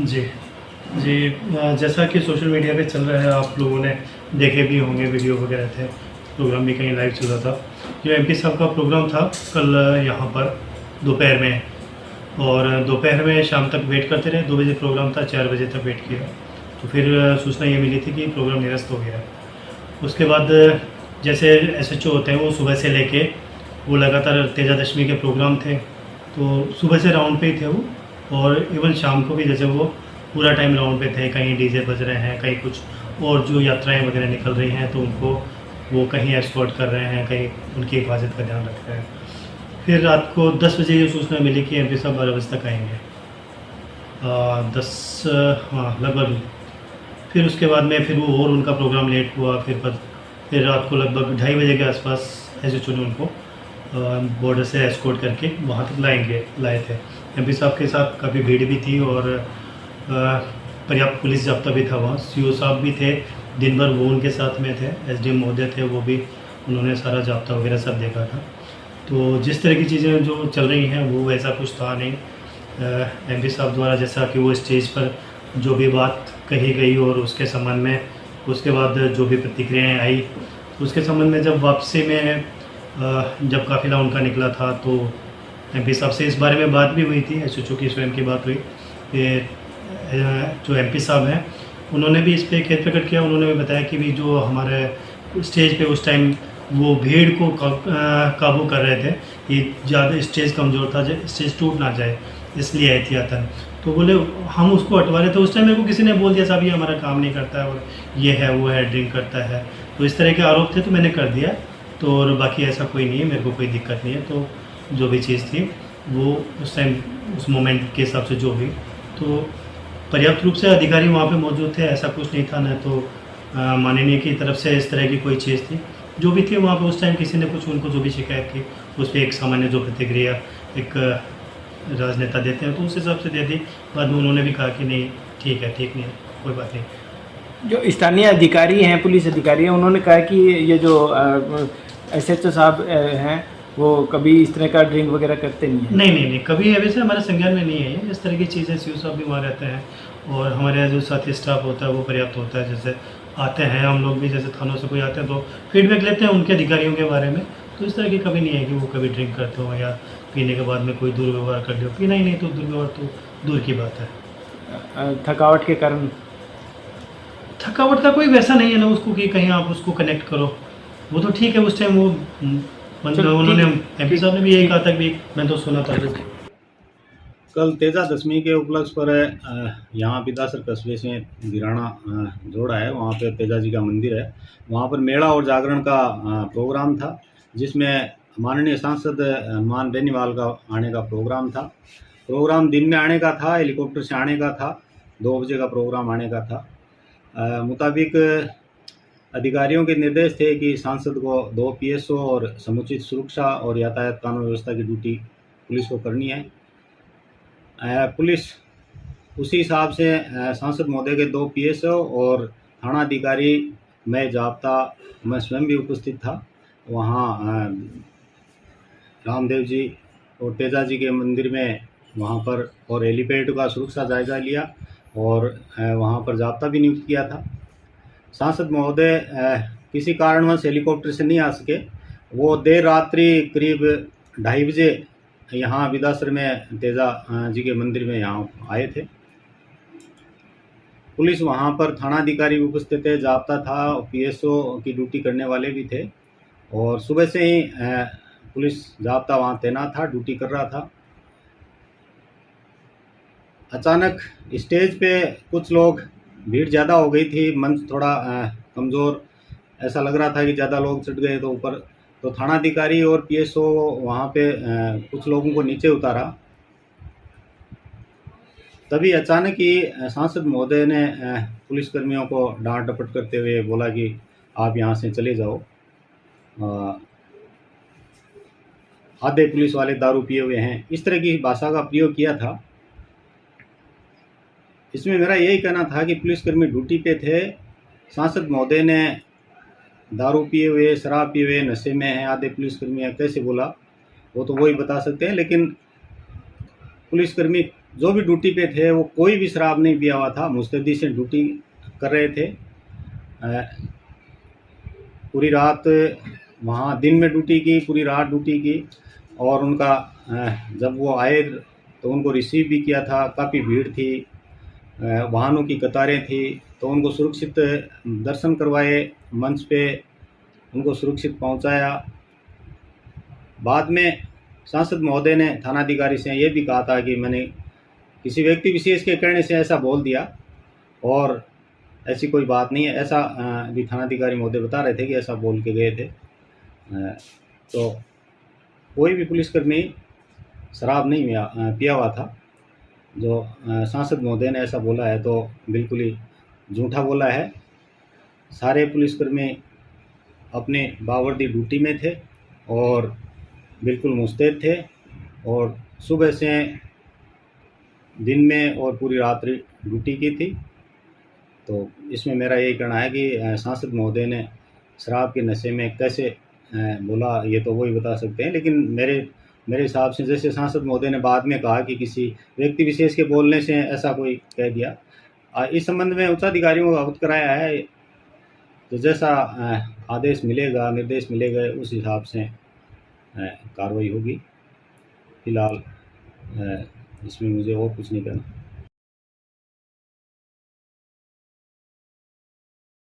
जी, जी। जैसा कि social media पे चल रहा है, आप लोगों ने देखे भी होंगे, वीडियो वगैरह थे, प्रोग्राम भी कहीं लाइव चल रहा था। जो एमपी साहब का प्रोग्राम था कल यहाँ पर दोपहर में, और दोपहर में शाम तक वेट करते रहे। 2 बजे प्रोग्राम था, 4 बजे तक वेट किया, तो फिर सूचना ये मिली थी कि प्रोग्राम निरस्त हो गया है। उसके बाद जैसे एसएचओ होते हैं, वो सुबह से लेके वो लगातार तेजादशमी के प्रोग्राम थे, तो सुबह से राउंड पे ही थे वो, और इवन शाम को भी जैसे वो पूरा टाइम राउंड पे थे। कहीं डीजे बज रहे हैं, कहीं कुछ और जो यात्राएं वगैरह निकल रही हैं, तो उनको वो कहीं एस्कॉर्ट कर रहे हैं, कहीं उनकी हिफाजत का ध्यान रख रहे हैं। फिर रात को 10 बजे ये सूचना मिली कि एमपी साहब 12 बजे तक आएंगे, 10, हाँ लगभग। फिर उसके बाद में फिर वो और उनका प्रोग्राम लेट हुआ। फिर रात को लगभग 2:30 बजे के आसपास एसएचओ ने उनको बॉर्डर से एस्कॉर्ट करके वहाँ तक लाए थे। एमपी साहब के साथ काफ़ी भीड़ भी थी, और पर्याप्त पुलिस जाब्ता भी था वहाँ। सीओ साहब भी थे, दिन भर वो उनके साथ में थे। एसडीएम महोदय थे, वो भी, उन्होंने सारा जाब्ता वगैरह सब देखा था। तो जिस तरह की चीज़ें जो चल रही हैं वो वैसा कुछ था नहीं। एमपी साहब द्वारा जैसा कि वो स्टेज पर जो भी बात कही गई, और उसके संबंध में उसके बाद जो भी प्रतिक्रियाएँ आई, उसके संबंध में जब वापसी में जब काफ़िला उनका निकला था, तो एमपी साहब से इस बारे में बात भी हुई थी। एसएचओ की स्वयं की बात हुई कि जो एमपी साहब हैं, उन्होंने भी इस पे खेद प्रकट किया। उन्होंने भी बताया कि भी जो हमारे स्टेज पे उस टाइम वो भीड़ को काबू कर रहे थे, कि ज़्यादा स्टेज कमज़ोर था, स्टेज टूट ना जाए, इसलिए एहतियातन। तो बोले हम उसको हटवा रहे थे। उस टाइम मेरे को किसी ने बोल दिया, साहब ये हमारा काम नहीं करता है, और ये है वो है, ड्रिंक करता है, तो इस तरह के आरोप थे, तो मैंने कर दिया। तो और बाकी ऐसा कोई नहीं है, मेरे को कोई दिक्कत नहीं है। तो जो भी चीज़ थी वो उस टाइम उस मोमेंट के हिसाब से जो हुई, तो पर्याप्त रूप से अधिकारी वहाँ पे मौजूद थे, ऐसा कुछ नहीं था। न तो माननीय की तरफ से इस तरह की कोई चीज़ थी। जो भी थी वहाँ पे उस टाइम किसी ने कुछ उनको जो भी शिकायत थी, उस पर एक सामान्य जो प्रतिक्रिया एक राजनेता देते हैं, तो उस हिसाब से दे दी। बाद में उन्होंने भी कहा कि नहीं ठीक है, ठीक नहीं है, कोई बात नहीं। जो स्थानीय अधिकारी हैं, पुलिस अधिकारी हैं, उन्होंने कहा कि ये जो एसएचओ साहब हैं, वो कभी इस तरह का ड्रिंक वगैरह करते नहीं हैं। नहीं, कभी है वैसे हमारे संज्ञान में नहीं है ये इस तरह की चीज़ें। सीओ साहब भी वहाँ रहते हैं, और हमारे यहाँ जो साथी स्टाफ होता है वो पर्याप्त होता है। जैसे आते हैं हम लोग भी, जैसे थानों से कोई आते हैं तो फीडबैक लेते हैं उनके अधिकारियों के बारे में। तो इस तरह की कभी नहीं है कि वो कभी ड्रिंक करते हो, या पीने के बाद में कोई दुर्व्यवहार कर लो। पीना ही नहीं तो दुर्व्यवहार तो दूर की बात है। थकावट के कारण। थकावट का कोई वैसा नहीं है ना उसको कि कहीं आप उसको कनेक्ट करो। वो तो ठीक है, उस टाइम वो उन्होंने एमपी साहब ने भी यही कहा था कि मैं तो सुना था। कल तेजादशमी के उपलक्ष्य पर यहाँ बिदासर कस्बे से गिराना जोड़ा है, वहाँ पे तेजा जी का मंदिर है। वहाँ पर मेला और जागरण का प्रोग्राम था, जिसमें माननीय सांसद मान बेनीवाल का आने का प्रोग्राम था। प्रोग्राम दिन में आने का था, हेलीकॉप्टर से आने का था, 2 बजे का प्रोग्राम आने का था। मुताबिक अधिकारियों के निर्देश थे कि सांसद को 2 पीएसओ और समुचित सुरक्षा और यातायात कानून व्यवस्था की ड्यूटी पुलिस को करनी है। पुलिस उसी हिसाब से सांसद महोदय के 2 पीएसओ और थानाधिकारी, मैं जाब्ता, मैं स्वयं भी उपस्थित था वहाँ। रामदेव जी और तेजा जी के मंदिर में वहाँ पर, और हेलीपैड का सुरक्षा जायजा लिया, और वहाँ पर जाब्ता भी नियुक्त किया था। सांसद महोदय किसी कारणवश हेलीकॉप्टर से नहीं आ सके। वो देर रात्रि करीब 2:30 बजे यहाँ बिदासर में तेजा जी के मंदिर में यहाँ आए थे। पुलिस वहाँ पर थानाधिकारी भी उपस्थित थे, जाब्ता था, पीएसओ की ड्यूटी करने वाले भी थे, और सुबह से ही पुलिस जाब्ता वहाँ तैनात था, ड्यूटी कर रहा था। अचानक स्टेज पे कुछ लोग, भीड़ ज़्यादा हो गई थी, मंच थोड़ा कमज़ोर, ऐसा लग रहा था कि ज़्यादा लोग चढ़ गए तो ऊपर, तो थानाधिकारी और पीएसओ वहाँ पे कुछ लोगों को नीचे उतारा। तभी अचानक ही सांसद महोदय ने पुलिसकर्मियों को डांट डपट करते हुए बोला कि आप यहाँ से चले जाओ, आधे पुलिस वाले दारू पिए हुए हैं, इस तरह की भाषा का प्रयोग किया था। इसमें मेरा यही कहना था कि पुलिसकर्मी ड्यूटी पे थे, सांसद महोदय ने दारू पिए हुए, शराब पिए हुए, नशे में हैं आधे पुलिसकर्मी, कैसे बोला वो तो वही बता सकते हैं। लेकिन पुलिसकर्मी जो भी ड्यूटी पे थे वो कोई भी शराब नहीं पिया हुआ था, मुस्तैदी से ड्यूटी कर रहे थे। पूरी रात वहाँ दिन में ड्यूटी की, पूरी रात ड्यूटी की, और उनका जब वो आए तो उनको रिसीव भी किया था। काफ़ी भीड़ थी, वाहनों की कतारें थी, तो उनको सुरक्षित दर्शन करवाए, मंच पे उनको सुरक्षित पहुंचाया। बाद में सांसद महोदय ने थानाधिकारी से ये भी कहा था कि मैंने किसी व्यक्ति विशेष के कहने से ऐसा बोल दिया, और ऐसी कोई बात नहीं है। ऐसा भी थानाधिकारी महोदय बता रहे थे कि ऐसा बोल के गए थे। तो कोई भी पुलिसकर्मी शराब नहीं पिया हुआ था। जो सांसद महोदय ने ऐसा बोला है तो बिल्कुल ही झूठा बोला है। सारे पुलिसकर्मी अपने बावर्दी ड्यूटी में थे और बिल्कुल मुस्तैद थे, और सुबह से दिन में और पूरी रात्रि ड्यूटी की थी। तो इसमें मेरा यही कहना है कि सांसद महोदय ने शराब के नशे में कैसे बोला, ये तो वही बता सकते हैं। लेकिन मेरे हिसाब से जैसे सांसद महोदय ने बाद में कहा कि किसी व्यक्ति विशेष के बोलने से ऐसा कोई कह दिया, इस संबंध में उच्चाधिकारियों को अवगत कराया है। तो जैसा आदेश मिलेगा, निर्देश मिलेगा, उस हिसाब से कार्रवाई होगी। फिलहाल इसमें मुझे और कुछ नहीं करना।